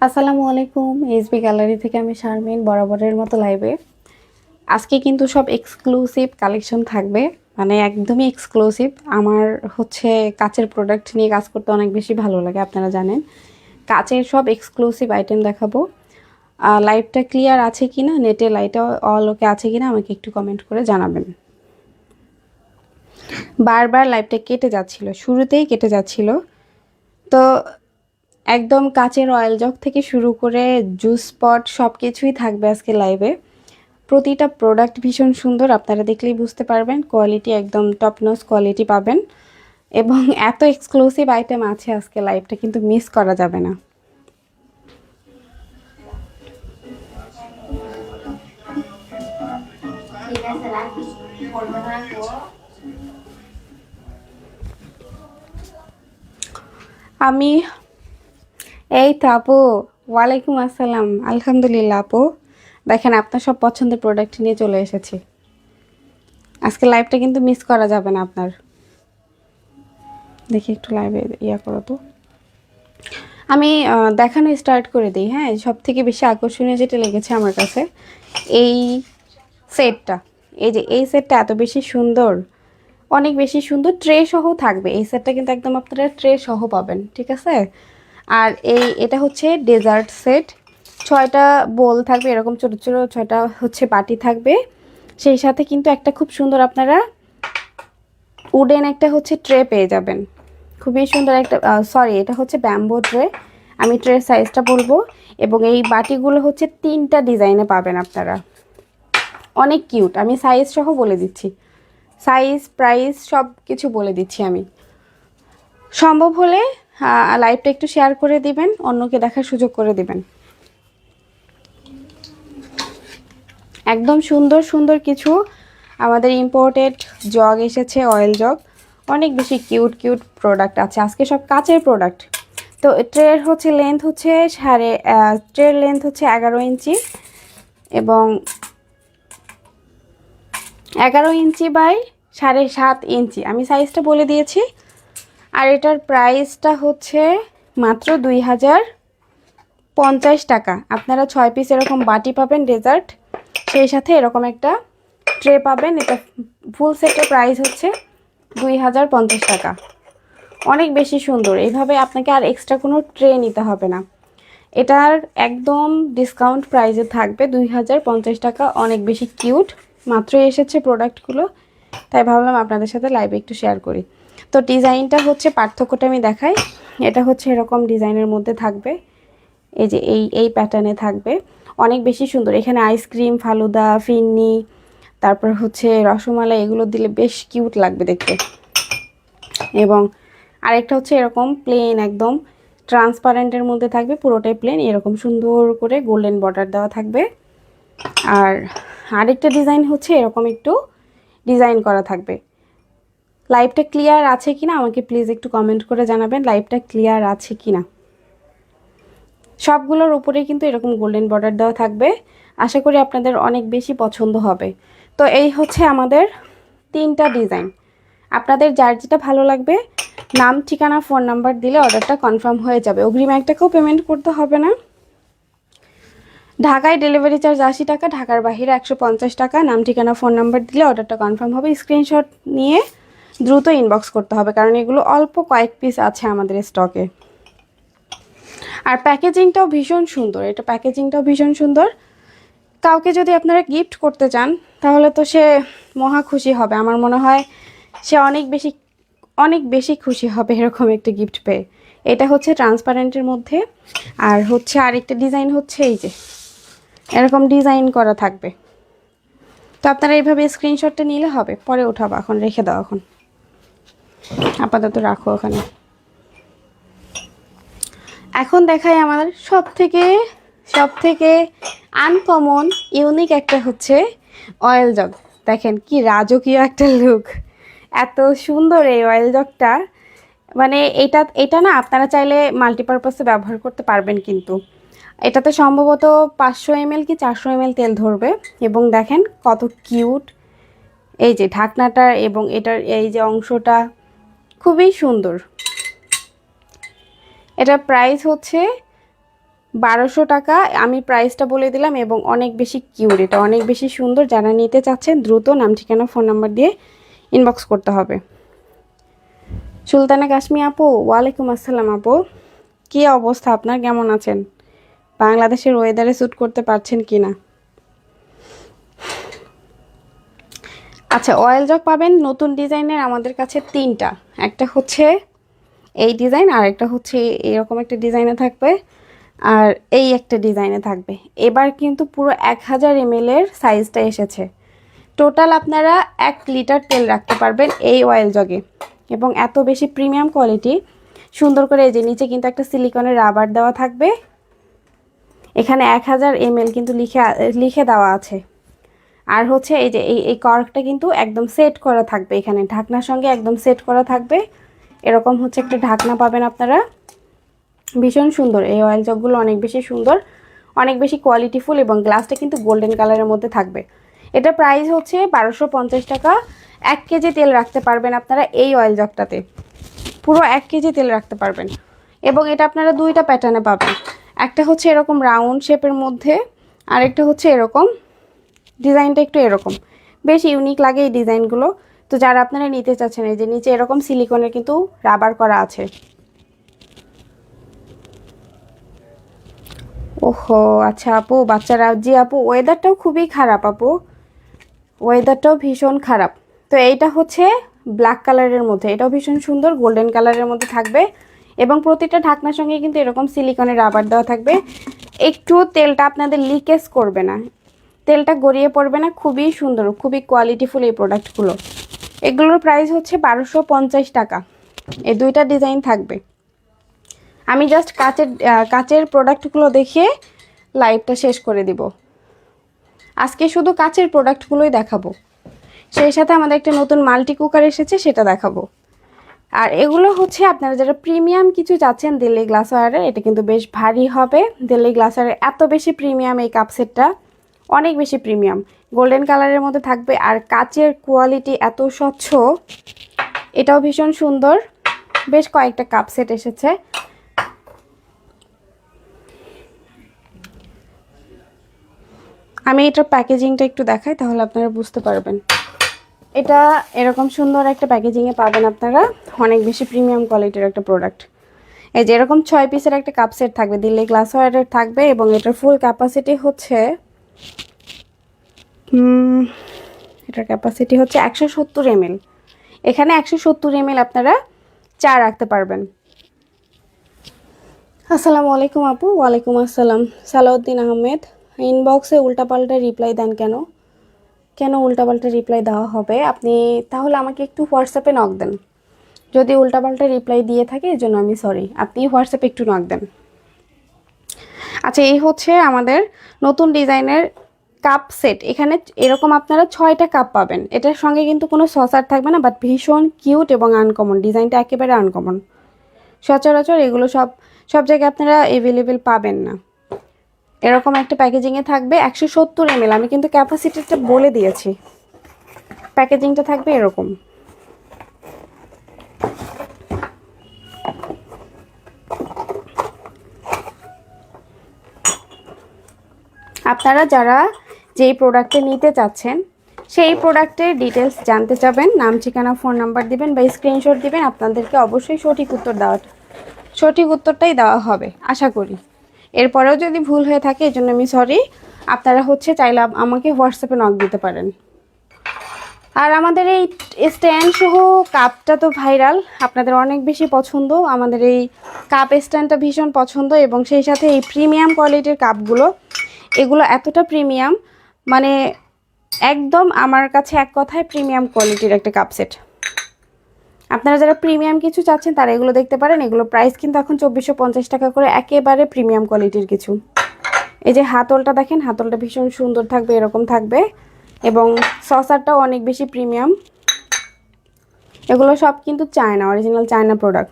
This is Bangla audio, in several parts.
আসসালামু আলাইকুম। এসবি গ্যালারি থেকে আমি শারমিন বরাবরের মতো লাইভে। আজকে কিন্তু সব এক্সক্লুসিভ কালেকশন থাকবে, মানে একদমই এক্সক্লুসিভ। আমার হচ্ছে কাচের প্রোডাক্ট নিয়ে কাজ করতে অনেক বেশি ভালো লাগে, আপনারা জানেন। কাচের সব এক্সক্লুসিভ আইটেম দেখাবো। লাইভটা ক্লিয়ার আছে কিনা, নেটে লাইটটা অল ওকে আছে কিনা আমাকে একটু কমেন্ট করে জানাবেন। বারবার লাইভটা কেটে যাচ্ছিল, শুরুতেই কেটে যাচ্ছিল। তো একদম কাচের অয়েল জগ থেকে শুরু করে জুস স্পট সব কিছুই থাকবে আজকে লাইভে। প্রতিটা প্রোডাক্ট ভীষণ সুন্দর, আপনারা দেখলেই বুঝতে পারবেন। কোয়ালিটি একদম টপ নচ কোয়ালিটি পাবেন, এবং এত এক্সক্লুসিভ আইটেম আছে আজকে, লাইভটা কিন্তু মিস করা যাবে না। আমি এই তো আপু, ওয়ালাইকুম আসসালাম। আলহামদুলিল্লাহ আপু, দেখেন আপনার সব পছন্দের প্রোডাক্ট নিয়ে চলে এসেছি। আজকে লাইভটা কিন্তু মিস করা যাবে না আপনার। দেখি একটু লাইভে ইয়া করো তো। আমি দেখানো স্টার্ট করে দিই। হ্যাঁ, সব থেকে বেশি আকর্ষণীয় যেটা লেগেছে আমার কাছে এই সেটটা। এই যে এই সেটটা এত বেশি সুন্দর, অনেক বেশি সুন্দর। ট্রে সহ থাকবে এই সেটটা, কিন্তু একদম আপনারা ট্রে সহ পাবেন, ঠিক আছে। আর এটা হচ্ছে ডেজার্ট সেট। 6টা বোল থাকবে, এরকম ছোটো ছোটো 6টা হচ্ছে বাটি থাকবে। সেই সাথে কিন্তু একটা খুব সুন্দর আপনারা উডেন একটা হচ্ছে ট্রে পেয়ে যাবেন। খুবই সুন্দর একটা, সরি এটা হচ্ছে ব্যাম্বো ট্রে। আমি ট্রের সাইজটা বলবো। এবং এই বাটিগুলো হচ্ছে 3টা ডিজাইনে পাবেন আপনারা। অনেক কিউট, আমি সাইজ সহ বলে দিচ্ছি। সাইজ প্রাইস সব কিছু বলে দিচ্ছি আমি। সম্ভব হলে লাইভটা একটু শেয়ার করে দিবেন, অন্যকে দেখার সুযোগ করে দিবেন। একদম সুন্দর সুন্দর কিছু আমাদের ইম্পোর্টেড জগ এসেছে, অয়েল জগ। অনেক বেশি কিউট কিউট প্রোডাক্ট আছে আজকে, সব কাচের প্রোডাক্ট। তো ট্রের হচ্ছে লেন্থ হচ্ছে ট্রের লেন্থ হচ্ছে 11 ইঞ্চি, এবং 11 ইঞ্চি বাই 7.5 ইঞ্চি, আমি সাইজটা বলে দিয়েছি। আর এটার প্রাইসটা হচ্ছে মাত্র 2050 টাকা। আপনারা 6 পিস এরকম বাটি পাবেন ডেজার্ট, সেই সাথে এরকম একটা ট্রে পাবেন। এটা ফুল সেটের প্রাইস হচ্ছে 2050 টাকা। অনেক বেশি সুন্দর। এইভাবে আপনাকে আর এক্সট্রা কোনো ট্রে নিতে হবে না। এটার একদম ডিসকাউন্ট প্রাইসে থাকবে 2050 টাকা। অনেক বেশি কিউট, মাত্রই এসেছে প্রোডাক্টগুলো, তাই ভাবলাম আপনাদের সাথে লাইভে একটু শেয়ার করি। তো ডিজাইনটা হচ্ছে, পার্থক্যটা আমি দেখাই। এটা হচ্ছে এরকম ডিজাইনের মধ্যে থাকবে, এই যে এই প্যাটার্নে থাকবে। অনেক বেশি সুন্দর। এখানে আইসক্রিম, ফালুদা, ফিন্নি, তারপর হচ্ছে রসমালাই, এগুলো দিলে বেশ কিউট লাগবে দেখতে। এবং আরেকটা হচ্ছে এরকম প্লেন, একদম ট্রান্সপারেন্টের মধ্যে থাকবে, পুরোটাই প্লেন, এরকম সুন্দর করে গোল্ডেন বর্ডার দেওয়া থাকবে। আর আরেকটা ডিজাইন হচ্ছে এরকম একটু ডিজাইন করা থাকবে। লাইভটা ক্লিয়ার আছে কিনা আমাকে প্লিজ একটু কমেন্ট করে জানাবেন, লাইভটা ক্লিয়ার আছে কিনা। সবগুলোর উপরে কিন্তু এরকম গোল্ডেন বর্ডার দেওয়া থাকবে। আশা করি আপনাদের অনেক বেশি পছন্দ হবে। তো এই হচ্ছে আমাদের 3টা ডিজাইন। আপনাদের যার যেটা ভালো লাগবে নাম, ঠিকানা, ফোন নাম্বার দিলে অর্ডারটা কনফার্ম হয়ে যাবে। অগ্রিম 1 টাকাও পেমেন্ট করতে হবে না। ঢাকায় ডেলিভারি চার্জ 80 টাকা, ঢাকার বাইরে 150 টাকা। নাম, ঠিকানা, ফোন নাম্বার দিলে অর্ডারটা কনফার্ম হবে। স্ক্রিনশট নিয়ে দ্রুত ইনবক্স করতে হবে, কারণ এগুলো অল্প কয়েক পিস আছে আমাদের স্টকে। আর প্যাকেজিংটাও ভীষণ সুন্দর, এটা প্যাকেজিংটাও ভীষণ সুন্দর। কাউকে যদি আপনারা গিফট করতে চান তাহলে তো সে মহা খুশি হবে। আমার মনে হয় সে অনেক বেশি খুশি হবে এরকম একটা গিফট পেয়ে। এটা হচ্ছে ট্রান্সপারেন্টের মধ্যে। আর হচ্ছে আরেকটা ডিজাইন হচ্ছে এই যে এরকম ডিজাইন করা থাকবে। তো আপনারা এইভাবে স্ক্রিনশটটা নিলে হবে, পরে উঠাবো, এখন রেখে দাও, এখন আপাতত রাখো ওখানে। এখন দেখাই আমাদের সব থেকে আনকমন ইউনিক একটা হচ্ছে অয়েল জগ। দেখেন কি রাজকীয় একটা লুক, এত সুন্দর এই অয়েল জগটা। মানে এটা না আপনারা চাইলে মাল্টিপারপাসে ব্যবহার করতে পারবেন, কিন্তু এটাতে সম্ভবত 500 ml কি 400 ml তেল ধরবে। এবং দেখেন কত কিউট এই যে ঢাকনাটা, এবং এটার এই যে অংশটা খুবই সুন্দর। এটার প্রাইস হচ্ছে 1200 টাকা আমি প্রাইসটা বলে দিলাম, এবং অনেক বেশি কিউট, এটা অনেক বেশি সুন্দর। যারা নিতে চাচ্ছেন দ্রুত নাম ঠিকানা ফোন নাম্বার দিয়ে ইনবক্স করতে হবে। সুলতানা কাশ্মী আপু, ওয়ালাইকুম আসসালাম আপু, কী অবস্থা আপনার, কেমন আছেন? বাংলাদেশের ওয়েদারে স্যুট করতে পারছেন কি না? আচ্ছা, অয়েল জগ পাবেন নতুন ডিজাইনের আমাদের কাছে 3টা। একটা হচ্ছে এই ডিজাইন, আর একটা হচ্ছে এরকম একটা ডিজাইনে থাকবে, আর এই একটা ডিজাইনে থাকবে। এবার কিন্তু পুরো 1000 ml এর সাইজটা এসেছে। টোটাল আপনারা 1 লিটার তেল রাখতে পারবেন এই অয়েল জগে, এবং এত বেশি প্রিমিয়াম কোয়ালিটি। সুন্দর করে এই যে নিচে কিন্তু একটা সিলিকনের রাবার দেওয়া থাকবে, এখানে 1000 ml কিন্তু লিখে দেওয়া আছে। আর হচ্ছে এই যে এই কর্কটা কিন্তু একদম সেট করা থাকবে, এখানে ঢাকনার সঙ্গে একদম সেট করা থাকবে। এরকম হচ্ছে একটা ঢাকনা পাবেন আপনারা, ভীষণ সুন্দর। এই অয়েল জগগুলো অনেক বেশি সুন্দর, অনেক বেশি কোয়ালিটিফুল, এবং গ্লাসটা কিন্তু গোল্ডেন কালারের মধ্যে থাকবে। এটা প্রাইস হচ্ছে 1250 টাকা। 1 কেজি তেল রাখতে পারবেন আপনারা এই অয়েল জগটাতে, পুরো 1 কেজি তেল রাখতে পারবেন। এবং এটা আপনারা 2টা প্যাটার্নে পাবেন, একটা হচ্ছে এরকম রাউন্ড শেপের মধ্যে, আরেকটা হচ্ছে এরকম, ডিজাইনটা একটু এরকম, বেশ ইউনিক লাগে এই ডিজাইনগুলো। তো যারা আপনারা নিতে চাচ্ছেন, এই যে নিচে এরকম সিলিকনের কিন্তু রাবার করা আছে। ওহো আচ্ছা আপু, বাচ্চারা, জি আপু ওয়েদারটাও খুবই খারাপ আপু, ওয়েদারটাও ভীষণ খারাপ। তো এইটা হচ্ছে ব্ল্যাক কালারের মধ্যে, এটাও ভীষণ সুন্দর, গোল্ডেন কালারের মধ্যে থাকবে, এবং প্রতিটা ঢাকনার সঙ্গে কিন্তু এরকম সিলিকনের রাবার দেওয়া থাকবে। একটু তেলটা আপনাদের লিকেজ করবে না, তেলটা গড়িয়ে পড়বে না, খুবই সুন্দর, খুবই কোয়ালিটিফুল এই প্রোডাক্টগুলো। এগুলোর প্রাইস হচ্ছে 1250 টাকা। এই 2টা ডিজাইন থাকবে। আমি জাস্ট কাচের প্রোডাক্টগুলো দেখিয়ে লাইভটা শেষ করে দিব। আজকে শুধু কাচের প্রোডাক্টগুলোই দেখাবো, সেই সাথে আমাদের একটা নতুন মাল্টি কুকার এসেছে, সেটা দেখাবো। আর এগুলো হচ্ছে আপনারা যারা প্রিমিয়াম কিছু চাচ্ছেন দিল্লি গ্লাসওয়্যারের, এটা কিন্তু বেশ ভারী হবে। দিল্লি গ্লাসওয়্যারের এত বেশি প্রিমিয়াম এই কাপ সেটটা, অনেক বেশি প্রিমিয়াম, গোল্ডেন কালারের মধ্যে থাকবে, আর কাচের কোয়ালিটি এত স্বচ্ছ, এটাও ভীষণ সুন্দর। বেশ কয়েকটা কাপ সেট এসেছে। আমি এটার প্যাকেজিংটা একটু দেখাই, তাহলে আপনারা বুঝতে পারবেন। এটা এরকম সুন্দর একটা প্যাকেজিংয়ে পাবেন আপনারা, অনেক বেশি প্রিমিয়াম কোয়ালিটির একটা প্রোডাক্ট। এই যে এরকম 6 পিসের একটা কাপ সেট থাকবে, দিল্লি গ্লাসওয়্যারের থাকবে, এবং এটার ফুল ক্যাপাসিটি হচ্ছে এটার ক্যাপাসিটি হচ্ছে 170 ml। এখানে 170 ml আপনারা চা রাখতে পারবেন। আসসালামু আলাইকুম আপু, ওয়ালাইকুম আসসালাম। সালাউদ্দিন আহমেদ, ইনবক্সে উল্টাপাল্টা রিপ্লাই দেন কেন? কেন উল্টাপাল্টা রিপ্লাই দেওয়া হবে? আপনি তাহলে আমাকে একটু হোয়াটসঅ্যাপে নক দেন, যদি উল্টাপাল্টা রিপ্লাই দিয়ে থাকে এর জন্য আমি সরি। আপনি হোয়াটসঅ্যাপে একটু নক দেন। আচ্ছা, এই হচ্ছে আমাদের নতুন ডিজাইনের কাপ সেট। এখানে এরকম আপনারা 6টা কাপ পাবেন। এটার সঙ্গে কিন্তু কোনো সসার থাকবে না, বাট ভীষণ কিউট এবং আনকমন, ডিজাইনটা একেবারে আনকমন। সচরাচর এগুলো সব জায়গায় আপনারা অ্যাভেলেবেল পাবেন না। এরকম একটা প্যাকেজিংয়ে থাকবে 170 ml। আমি কিন্তু ক্যাপাসিটিটা বলে দিয়েছি। প্যাকেজিংটা থাকবে এরকম। আপনারা যারা যেই প্রোডাক্টে নিতে চাচ্ছেন, সেই প্রোডাক্টের ডিটেলস জানতে চাবেন, নাম ঠিকানা ফোন নাম্বার দিবেন বা স্ক্রিনশট দিবেন, আপনাদেরকে অবশ্যই সঠিক উত্তরটাই দেওয়া হবে আশা করি। এরপরেও যদি ভুল হয়ে থাকে এই জন্য আমি সরি। আপনারা হচ্ছে চাইলে আমাকে হোয়াটসঅ্যাপে নক দিতে পারেন। আর আমাদের এই স্ট্যান্ড সহ কাপটা তো ভাইরাল, আপনাদের অনেক বেশি পছন্দ। আমাদের এই কাপ স্ট্যান্ডটা ভীষণ পছন্দ, এবং সেই সাথে এই প্রিমিয়াম কোয়ালিটির কাপগুলো, এগুলো এতটা প্রিমিয়াম, মানে একদম আমার কাছে এক কথায় প্রিমিয়াম কোয়ালিটির একটা কাপ সেট। আপনারা যারা প্রিমিয়াম কিছু চাচ্ছেন তারা এগুলো দেখতে পারেন। এগুলো প্রাইস কিন্তু এখন 2450 টাকা করে, একেবারে প্রিমিয়াম কোয়ালিটির কিছু। এই যে হাতলটা দেখেন, হাতলটা ভীষণ সুন্দর থাকবে, এরকম থাকবে, এবং সসারটাও অনেক বেশি প্রিমিয়াম। এগুলো সব কিন্তু China, original China product.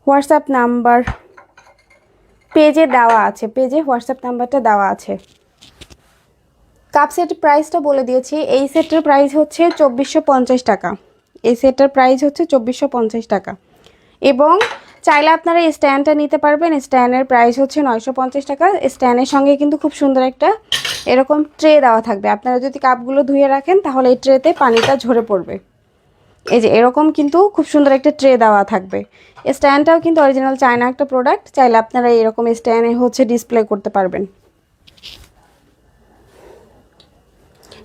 WhatsApp number পেজে দেওয়া আছে, পেজে হোয়াটসঅ্যাপ নাম্বারটা দেওয়া আছে। কাপ সেটের প্রাইসটা বলে দিয়েছি। এই সেটের প্রাইস হচ্ছে 2450 টাকা। এই সেটের প্রাইস হচ্ছে 2450 টাকা। এবং চাইলে আপনারা স্ট্যান্ডটা নিতে পারবেন। স্ট্যান্ডের প্রাইস হচ্ছে 950 টাকা। স্ট্যান্ডের সঙ্গে কিন্তু খুব সুন্দর একটা এরকম ট্রে দেওয়া থাকবে। আপনারা যদি কাপগুলো ধুয়ে রাখেন তাহলে এই ট্রেতে পানিটা ঝরে পড়বে। এই যে এরকম কিন্তু খুব সুন্দর একটা ট্রে দেওয়া থাকবে। স্ট্যান্ডটাও কিন্তু অরিজিনাল চায়না একটা প্রোডাক্ট। চাইলে আপনারা এরকম স্ট্যান্ডে হচ্ছে ডিসপ্লে করতে পারবেন।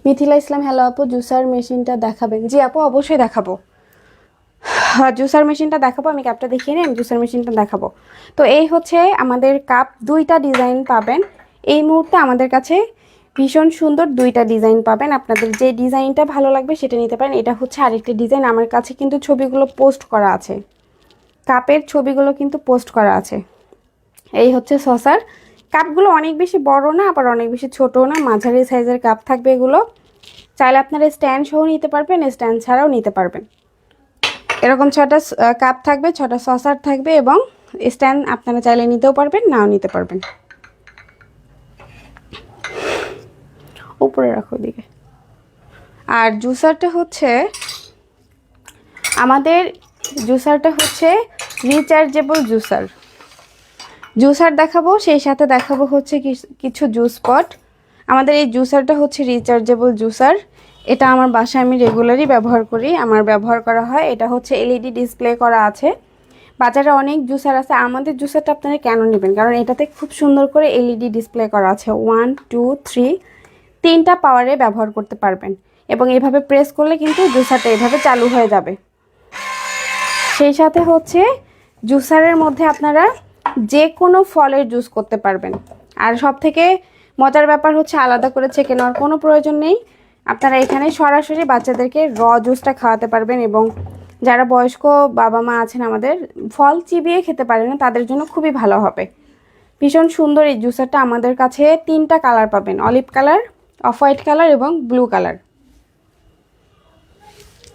মিথিলা ইসলাম, হ্যালো আপু, জুসার মেশিনটা দেখাবেন? জি আপু, অবশ্যই দেখাবো। জুসার মেশিনটা দেখাবো। আমি কাপটা দেখিয়ে নিই, আমি জুসার মেশিনটা দেখাবো। তো এই হচ্ছে আমাদের কাপ, দুইটা ডিজাইন পাবেন এই মুহূর্তে আমাদের কাছে। ভীষণ সুন্দর দুইটা ডিজাইন পাবেন। আপনাদের যে ডিজাইনটা ভালো লাগবে সেটা নিতে পারেন। এটা হচ্ছে আরেকটা ডিজাইন। আমার কাছে কিন্তু ছবিগুলো পোস্ট করা আছে, কাপের ছবিগুলো কিন্তু পোস্ট করা আছে। এই হচ্ছে সসার কাপগুলো। অনেক বেশি বড় না, আবার অনেক বেশি ছোটও না, মাঝারি সাইজের কাপ থাকবে এগুলো। চাইলে আপনারা স্ট্যান্ড সহ নিতে পারবেন, স্ট্যান্ড ছাড়াও নিতে পারবেন। এরকম 6টা কাপ থাকবে, 6টা সসার থাকবে এবং স্ট্যান্ড আপনারা চাইলে নিতেও পারবেন, নাও নিতে পারবেন। উপরে রাখো দিকে। আর জুসারটা হচ্ছে আমাদের রিচার্জেবল জুসার। জুসার দেখাবো, সেই সাথে দেখাবো হচ্ছে কিছু জুস পট। আমাদের এই জুসারটা হচ্ছে রিচার্জেবল জুসার। এটা আমার বাসায় আমি রেগুলারই ব্যবহার করি, আমার ব্যবহার করা হয়। এটা হচ্ছে এলইডি ডিসপ্লে করা আছে। বাজারে অনেক জুসার আছে, আমাদের জুসারটা আপনারা কেন নেবেন? কারণ এটাতে খুব সুন্দর করে এলইডি ডিসপ্লে করা আছে। 1 2 3 3টা পাওয়ারে ব্যবহার করতে পারবেন এবং এভাবে প্রেস করলে কিন্তু জুসারটা এভাবে চালু হয়ে যাবে। সেই সাথে হচ্ছে জুসারের মধ্যে আপনারা যে কোনো ফলের জুস করতে পারবেন। আর সব থেকে মজার ব্যাপার হচ্ছে আলাদা করে ছেঁকে নেওয়ার কোনো প্রয়োজন নেই। আপনারা এখানে সরাসরি বাচ্চাদেরকে জুসটা খাওয়াতে পারবেন এবং যারা বয়স্ক বাবা মা আছেন আমাদের, ফল চিবিয়ে খেতে পারে না, তাদের জন্য খুবই ভালো হবে। ভীষণ সুন্দর এই জুসারটা। আমাদের কাছে 3টা কালার পাবেন, olive colour, off white colour এবং ব্লু কালার।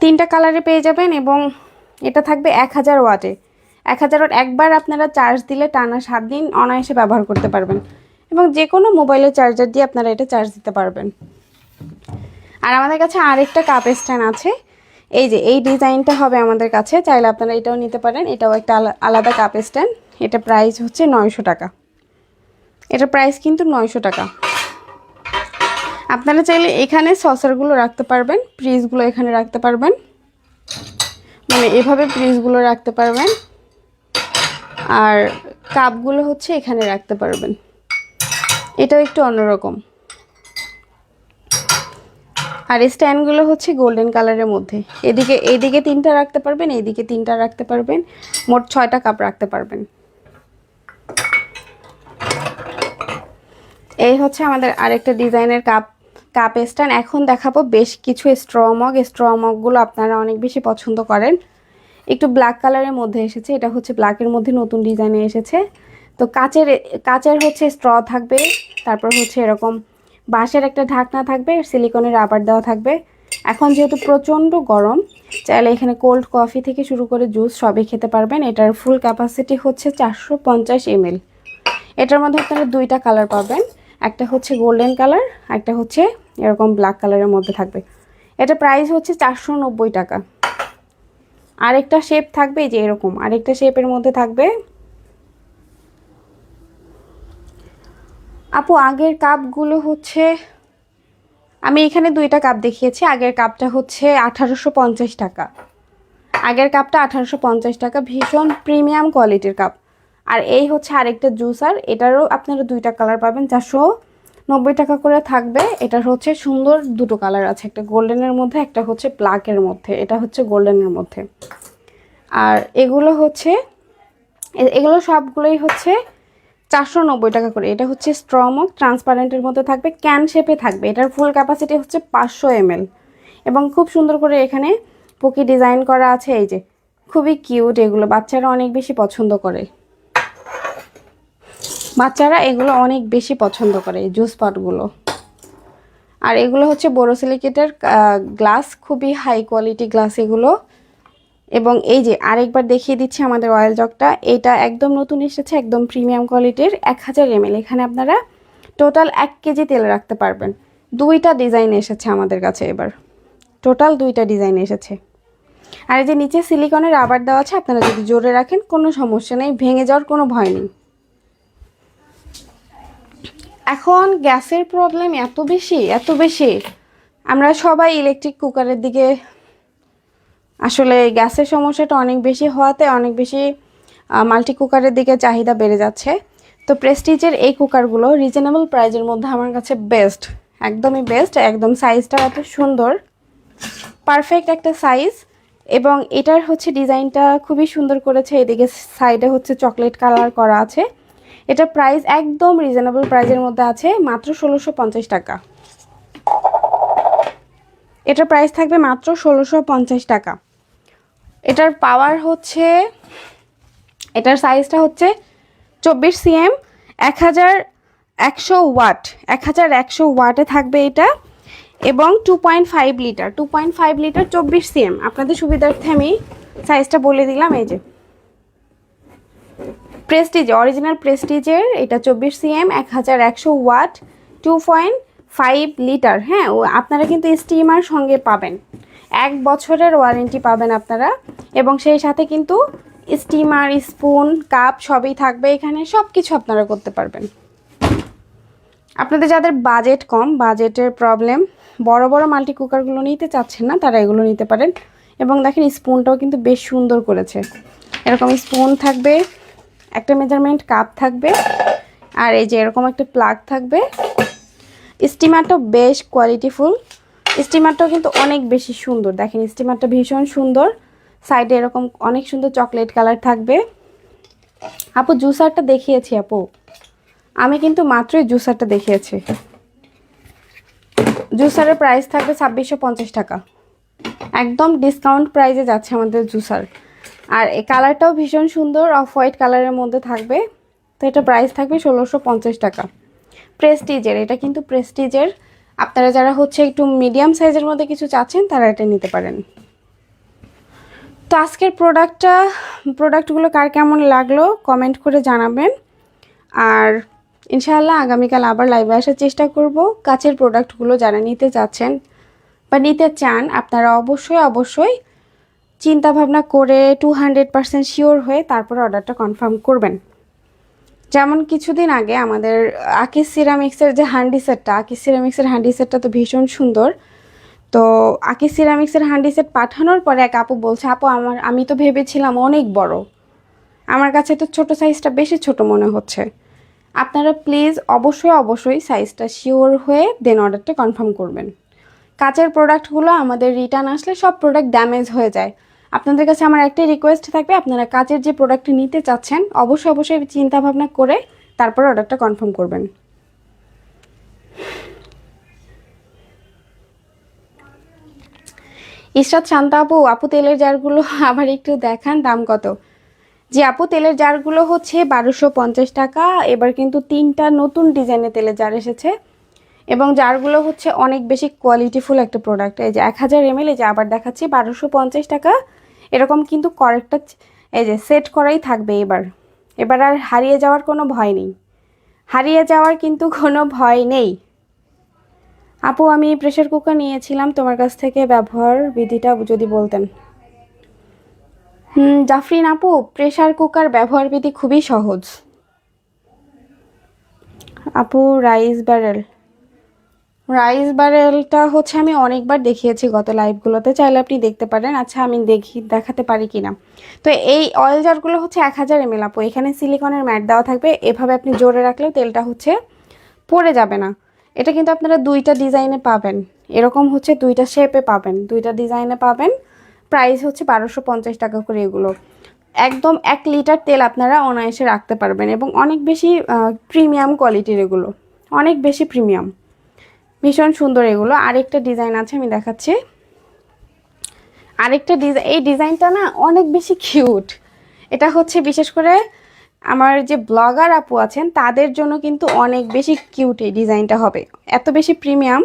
3টা কালারে পেয়ে যাবেন এবং এটা থাকবে 1000 ওয়াটে। 1000 ওয়াট একবার আপনারা চার্জ দিলে টানা 7 দিন অনায়াসে ব্যবহার করতে পারবেন এবং যে কোনো মোবাইলের চার্জার দিয়ে আপনারা এটা চার্জ দিতে পারবেন। আর আমাদের কাছে আরেকটা কাপ স্ট্যান্ড আছে। এই যে এই ডিজাইনটা হবে আমাদের কাছে, চাইলে আপনারা এটাও নিতে পারেন। এটাও একটা আলাদা কাপ স্ট্যান্ড। এটা প্রাইস হচ্ছে 900 টাকা। এটা প্রাইস কিন্তু 900 টাকা। আপনারা চাইলে এখানে সসারগুলো রাখতে পারবেন, ফ্রিজগুলো এখানে রাখতে পারবেন, মানে এভাবে ফ্রিজগুলো রাখতে পারবেন। আর কাপগুলো হচ্ছে এখানে রাখতে পারবেন। এটাও একটু অন্যরকম। আর স্ট্যান্ডগুলো হচ্ছে গোল্ডেন কালারের মধ্যে। এইদিকে 3টা রাখতে পারবেন, এইদিকে 3টা রাখতে পারবেন, মোট 6টা কাপ রাখতে পারবেন। এই হচ্ছে আমাদের আরেকটা ডিজাইনের কাপ স্ট্যান্ড। এখন দেখাবো বেশ কিছু স্ট্র মগগুলো আপনারা অনেক বেশি পছন্দ করেন। একটু ব্ল্যাক কালারের মধ্যে এসেছে, এটা হচ্ছে ব্ল্যাকের মধ্যে নতুন ডিজাইনে এসেছে। তো কাচের হচ্ছে স্ট্র থাকবে, তারপর হচ্ছে এরকম বাঁশের একটা ঢাকনা থাকবে, সিলিকনের রাবার দেওয়া থাকবে। এখন যেহেতু প্রচণ্ড গরম, চাইলে এখানে কোল্ড কফি থেকে শুরু করে জুস সবই খেতে পারবেন। এটার ফুল ক্যাপাসিটি হচ্ছে 450 ml। এটার মধ্যে আপনারা 2টা কালার পাবেন, একটা হচ্ছে গোল্ডেন কালার, একটা হচ্ছে এরকম ব্ল্যাক কালারের মধ্যে থাকবে। এটা প্রাইস হচ্ছে 490 টাকা। আরেকটা শেপ থাকবে, যে এরকম আরেকটা শেপের মধ্যে থাকবে। আপু আগের কাপগুলো হচ্ছে, আমি এখানে 2টা কাপ দেখিয়েছি। আগের কাপটা হচ্ছে 1850 টাকা। আগের কাপটা 1850 টাকা, ভীষণ প্রিমিয়াম কোয়ালিটির কাপ। আর এই হচ্ছে আরেকটা জুসার, এটারও আপনারা 2টা কালার পাবেন, 490 টাকা করে থাকবে। এটার হচ্ছে সুন্দর 2টো কালার আছে, একটা গোল্ডেনের মধ্যে, একটা হচ্ছে ব্ল্যাকের মধ্যে। এটা হচ্ছে গোল্ডেনের মধ্যে। আর এগুলো সবগুলোই হচ্ছে 490 টাকা করে। এটা হচ্ছে স্ট্র মগ, ট্রান্সপারেন্টের মধ্যে থাকবে, ক্যান শেপে থাকবে। এটার ফুল ক্যাপাসিটি হচ্ছে 500 ml এবং খুব সুন্দর করে এখানে পকি ডিজাইন করা আছে। এই যে খুবই কিউট, এগুলো বাচ্চারা অনেক বেশি পছন্দ করে। এই জুস পটগুলো। আর এগুলো হচ্ছে বোরোসিলিকেটের গ্লাস, খুবই হাই কোয়ালিটি গ্লাস এগুলো। এবং এই যে আরেকবার দেখিয়ে দিচ্ছি আমাদের অয়েল জগটা, এটা একদম নতুন এসেছে, একদম প্রিমিয়াম কোয়ালিটির, 1000 ml। এখানে আপনারা টোটাল 1 কেজি তেল রাখতে পারবেন। 2টা ডিজাইন এসেছে আমাদের কাছে, এবার টোটাল 2টা ডিজাইন এসেছে। আর এই যে নিচে সিলিকনের রাবার দেওয়া আছে, আপনারা যদি জোরে রাখেন কোনো সমস্যা নেই, ভেঙে যাওয়ার কোনো ভয় নেই। এখন গ্যাসের প্রবলেম এত বেশি, আমরা সবাই ইলেকট্রিক কুকারের দিকে, আসলে গ্যাসের সমস্যাটা অনেক বেশি হওয়াতে অনেক বেশি মাল্টি কুকারের দিকে চাহিদা বেড়ে যাচ্ছে। তো প্রেস্টিজের এই কুকারগুলো রিজনেবল প্রাইজের মধ্যে আমার কাছে বেস্ট, একদমই বেস্ট। একদম সাইজটা এত সুন্দর, পারফেক্ট একটা সাইজ। এবং এটার হচ্ছে ডিজাইনটা খুবই সুন্দর করেছে, এদিকে সাইডে হচ্ছে চকলেট কালার করা আছে। এটা প্রাইস একদম রিজনেবল প্রাইজের মধ্যে আছে, মাত্র 1650 টাকা। এটার প্রাইস থাকবে মাত্র 1650 টাকা। এটার পাওয়ার হচ্ছে, এটার সাইজটা হচ্ছে 24 সিএম, 1100 ওয়াট, 1100 ওয়াটে থাকবে এটা। এবং 2.5 লিটার, 2.5 লিটার 24 সিএম। আপনাদের সুবিধার্থে আমি সাইজটা বলে দিলাম। এই যে প্রেস্টিজ, অরিজিনাল প্রেস্টিজের এটা 24 সিএম, 1100 ওয়াট, 2.5 লিটার। হ্যাঁ, আপনারা কিন্তু স্টিমার সঙ্গে পাবেন, 1 বছরের ওয়ারেন্টি পাবেন আপনারা। এবং সেই সাথে কিন্তু স্টিমার, স্পুন, কাপ সবই থাকবে এখানে, সব কিছু আপনারা করতে পারবেন। আপনাদের যাদের বাজেট কম, বাজেটের প্রবলেম, বড় বড় মাল্টি কুকারগুলো নিতে চাচ্ছেন না, তারা এগুলো নিতে পারেন। এবং দেখেন স্পুনটাও কিন্তু বেশ সুন্দর করেছে, এরকম স্পুন থাকবে, একটা মেজারমেন্ট কাপ থাকবে, আর এই যে এরকম একটা প্লাগ থাকবে। স্টিমারটাও বেশ কোয়ালিটিফুল, স্টিমারটাও কিন্তু অনেক বেশি সুন্দর। দেখেন স্টিমারটা ভীষণ সুন্দর, সাইডে এরকম অনেক সুন্দর চকলেট কালার থাকবে। আপু জুসারটা দেখিয়েছি আপু, আমি কিন্তু মাত্রই জুসারটা দেখিয়েছি। জুসারের প্রাইস থাকবে 2650 টাকা, একদম ডিসকাউন্ট প্রাইসে যাচ্ছে আমাদের জুসার। আর এই কালারটাও ভীষণ সুন্দর, অফ হোয়াইট কালারের মধ্যে থাকবে। তো এটা প্রাইস থাকবে 1650 টাকা। প্রেস্টিজের, এটা কিন্তু প্রেস্টিজের। আপনারা যারা হচ্ছে একটু মিডিয়াম সাইজের মধ্যে কিছু চাচ্ছেন, তারা এটা নিতে পারেন। তো আজকের প্রোডাক্টগুলো কার কেমন লাগলো কমেন্ট করে জানাবেন। আর ইনশাআল্লাহ আগামীকাল আবার লাইভে আসার চেষ্টা করব। কাচের প্রোডাক্টগুলো যারা নিতে চাচ্ছেন বা নিতে চান, আপনারা অবশ্যই চিন্তা ভাবনা করে 200% শিওর হয়ে তারপরে অর্ডারটা কনফার্ম করবেন। যেমন কিছুদিন আগে আমাদের আকিস সিরামিক্সের যে হ্যান্ডি সেটটা, আকিস সিরামিক্সের হ্যান্ডি সেটটা তো ভীষণ সুন্দর। তো আকিস সিরামিক্সের হ্যান্ডি সেট পাঠানোর পরে এক আপু বলছে, আপু আমি তো ভেবেছিলাম অনেক বড়, আমার কাছে তো ছোট সাইজটা বেশি ছোট মনে হচ্ছে। আপনারা প্লিজ অবশ্যই সাইজটা শিওর হয়ে দেন অর্ডারটা কনফার্ম করবেন। কাচের প্রোডাক্টগুলো আমাদের রিটার্ন আসলে সব প্রোডাক্ট ড্যামেজ হয়ে যায়। আপনাদের কাছে আমার একটাই রিকোয়েস্ট থাকবে, আপনারা কাচের যে প্রোডাক্টটা নিতে চাচ্ছেন অবশ্যই চিন্তা ভাবনা করে তারপর অর্ডারটা কনফার্ম করবেন। ইশরাত শান্তা আপু তেলের জারগুলো আবার একটু দেখান, দাম কত? জি আপু, তেলের জারগুলো হচ্ছে 1250 টাকা। এবার কিন্তু 3টা নতুন ডিজাইনের তেলের জার এসেছে এবং জারগুলো হচ্ছে অনেক বেশি কোয়ালিটিফুল একটা প্রোডাক্ট। এই যে 1000 ml, এই যে আবার দেখাচ্ছি 1250 টাকা। এরকম কিন্তু কয়েকটা এই যে সেট করাই থাকবে। এবার আর হারিয়ে যাওয়ার কোনো ভয় নেই, হারিয়ে যাওয়ার কিন্তু কোনো ভয় নেই। আপু আমি প্রেসার কুকার নিয়েছিলাম তোমার কাছ থেকে, ব্যবহার বিধিটা যদি বলতেন। জাফরিন আপু, প্রেসার কুকার ব্যবহার বিধি খুবই সহজ। আপু রাইস ব্যারেলটা হচ্ছে আমি অনেকবার দেখিয়েছি গত লাইভগুলোতে, চাইলে আপনি দেখতে পারেন। আচ্ছা আমি দেখাতে পারি কিনা। তো এই অয়েল জারগুলো হচ্ছে 1000 ml আপু। এখানে সিলিকনের ম্যাট দেওয়া থাকবে, এভাবে আপনি জোরে রাখলেও তেলটা হচ্ছে পড়ে যাবে না। এটা কিন্তু আপনারা 2টা ডিজাইনে পাবেন, এরকম হচ্ছে 2টা শেপে পাবেন, 2টা ডিজাইনে পাবেন। প্রাইস হচ্ছে 1250 টাকা করে এগুলো। একদম 1 লিটার তেল আপনারা অনায়াসে রাখতে পারবেন এবং অনেক বেশি প্রিমিয়াম কোয়ালিটির এগুলো, অনেক বেশি প্রিমিয়াম, ভীষণ সুন্দর এগুলো। আরেকটা ডিজাইন আছে আমি দেখাচ্ছি, আরেকটা ডিজাইন। এই ডিজাইনটা না অনেক বেশি কিউট। এটা হচ্ছে বিশেষ করে আমার যে ব্লগার আপু আছেন তাদের জন্য কিন্তু অনেক বেশি কিউট এই ডিজাইনটা হবে, এত বেশি প্রিমিয়াম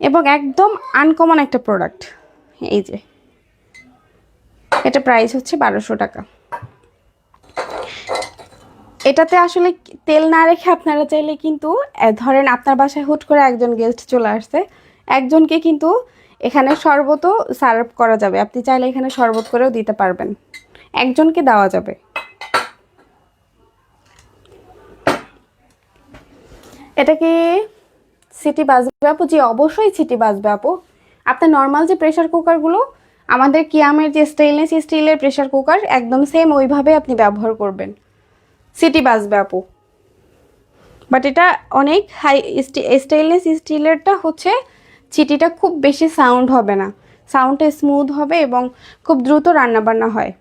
এবং একদম আনকমন একটা প্রোডাক্ট। এই যে এটা প্রাইস হচ্ছে 1200 টাকা। এটাতে আসলে তেল না রেখে আপনারা চাইলে কিন্তু ধরেন আপনার বাসায় হুট করে একজন গেস্ট চলে আসছে, একজনকে কিন্তু এখানে শরবতও সার্ভ করা যাবে, আপনি চাইলে এখানে শরবত করেও দিতে পারবেন, একজনকে দেওয়া যাবে। এটা কি সিটি বাজবে আপু? জি অবশ্যই সিটি বাজবে আপু। আপনার নর্মাল যে প্রেশার কুকারগুলো, আমাদের কিয়ামের যে স্টেনলেস স্টিলের প্রেশার কুকার, একদম সেম ওইভাবে আপনি ব্যবহার করবেন, সিটি বাজবে আপু। বাট এটা অনেক হাই, স্টেনলেস স্টিলেরটা হচ্ছে চিটিটা খুব বেশি সাউন্ড হবে না, সাউন্ডটা স্মুথ হবে এবং খুব দ্রুত রান্নাবান্না হয়।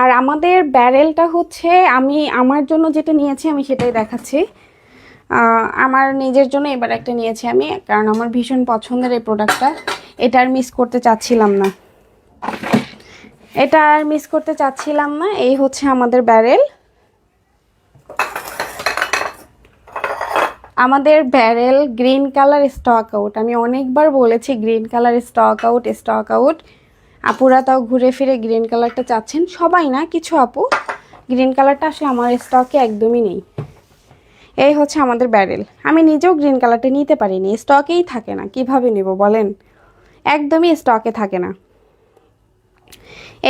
আর আমাদের ব্যারেলটা হচ্ছে, আমি আমার জন্য যেটা নিয়েছি আমি সেটাই দেখাচ্ছি। আমার নিজের জন্য এবার একটা নিয়েছি আমি, কারণ আমার ভীষণ পছন্দের এই প্রোডাক্টটা, এটা আর মিস করতে চাচ্ছিলাম না, এটা আর মিস করতে চাচ্ছিলাম না। এই হচ্ছে আমাদের ব্যারেল। আমাদের barrel green colour stock out, আমি অনেকবার বলেছি green colour stock out, stock out. আপুরা তাও ঘুরে ফিরে গ্রিন কালারটা চাচ্ছেন, সবাই না, কিছু আপু। গ্রিন কালারটা আসলে আমার স্টকে একদমই নেই। এই হচ্ছে আমাদের ব্যারেল। আমি নিজেও গ্রিন কালারটা নিতে পারিনি, স্টকেই থাকে না, কিভাবে নেব বলেন, একদমই স্টকে থাকে না।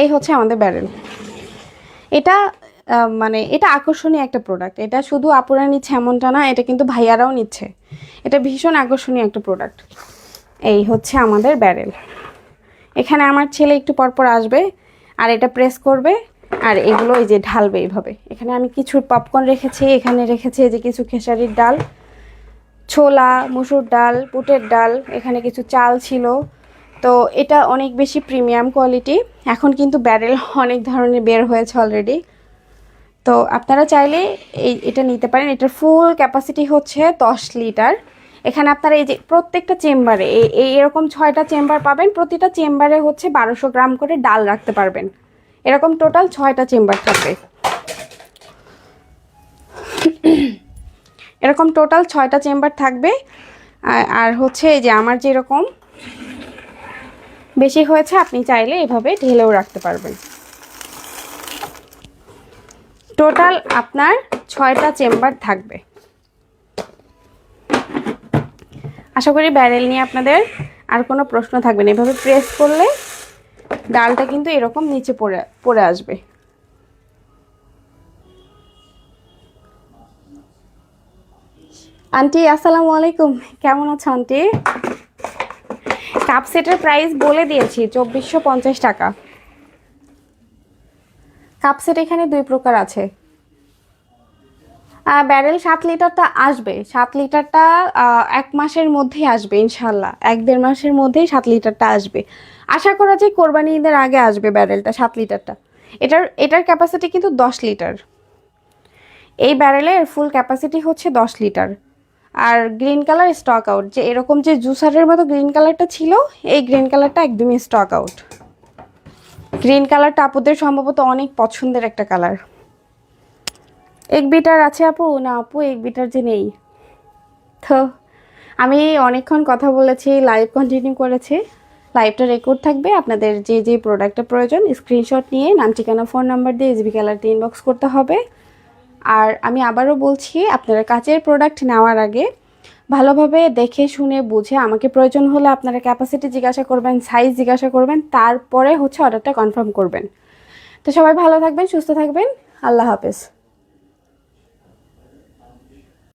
এই হচ্ছে আমাদের ব্যারেল। এটা মানে এটা আকর্ষণীয় একটা প্রোডাক্ট, এটা শুধু আপুরা নিচ্ছে এমনটা না, এটা কিন্তু ভাইয়ারাও নিচ্ছে, এটা ভীষণ আকর্ষণীয় একটা প্রোডাক্ট। এই হচ্ছে আমাদের ব্যারেল। এখানে আমার ছেলে একটু পরপর আসবে আর এটা প্রেস করবে, আর এগুলো এই যে ঢালবে এইভাবে। এখানে আমি কিছু পপকর্ন রেখেছি, এখানে রেখেছি এই যে কিছু খেসারির ডাল, ছোলা, মসুর ডাল, বুটের ডাল, এখানে কিছু চাল ছিল। তো এটা অনেক বেশি প্রিমিয়াম কোয়ালিটি। এখন কিন্তু ব্যারেল অনেক ধরনের বের হয়েছে অলরেডি, তো আপনারা চাইলে এটা নিতে পারেন। এটার ফুল ক্যাপাসিটি হচ্ছে 10 লিটার। এখানে আপনারা এই যে প্রত্যেকটা চেম্বারে এরকম 6টা চেম্বার পাবেন, প্রতিটা চেম্বারে হচ্ছে 1200 গ্রাম করে ডাল রাখতে পারবেন, এরকম টোটাল 6টা চেম্বার থাকবে। এরকম টোটাল 6টা চেম্বার থাকবে। আর হচ্ছে এই যে আমার যেরকম বেশি হয়েছে, আপনি চাইলে এভাবে ঢেলেও রাখতে পারবেন। টোটাল আপনার 6টা চেম্বার থাকবে। আশা করি ব্যারেল নিয়ে আপনাদের আর কোনো প্রশ্ন থাকবে না। এভাবে প্রেস করলে ডালটা কিন্তু এরকম নিচে পড়ে আসবে। আন্টি আসসালামু আলাইকুম, কেমন আছো আন্টি? কাপ সেটের প্রাইস বলে দিয়েছি 2450 টাকা। কাপ সেট এখানে 2 প্রকার আছে। ব্যারেল 7 লিটারটা আসবে, 7 লিটারটা 1 মাসের মধ্যেই আসবে ইনশাল্লাহ, 1-1.5 মাসের মধ্যেই 7 লিটারটা আসবে। আশা করা যায় কোরবানি ঈদের আগে আসবে ব্যারেলটা, 7 লিটারটা। এটার ক্যাপাসিটি কিন্তু 10 লিটার। এই ব্যারেলের ফুল ক্যাপাসিটি হচ্ছে 10 লিটার। আর গ্রিন কালার স্টক আউট, যে এরকম যে জুসারের মতো গ্রিন কালারটা ছিল, এই গ্রিন কালারটা একদমই স্টক আউট। গ্রিন কালারটা আপুদের সম্ভবত অনেক পছন্দের একটা কালার। 1 বিটার আছে আপু? না আপু 1 বিটার যে নেই। তো আমি অনেকক্ষণ কথা বলেছি, লাইভ কন্টিনিউ করেছি, লাইভটা রেকর্ড থাকবে। আপনাদের যে যে প্রোডাক্টটা প্রয়োজন স্ক্রিনশট নিয়ে নাম, ঠিকানা, ফোন নাম্বার দিয়ে এসবি কালারটি ইনবক্স করতে হবে। আর আমি আবারও বলছি, আপনারা কাচের প্রোডাক্ট নেওয়ার আগে ভালোভাবে দেখে শুনে বুঝে, আমাকে প্রয়োজন হলে আপনারা ক্যাপাসিটি জিজ্ঞাসা করবেন, সাইজ জিজ্ঞাসা করবেন, তারপরে হচ্ছে অর্ডারটা কনফার্ম করবেন। তো সবাই ভালো থাকবেন, সুস্থ থাকবেন, আল্লাহ হাফেজ।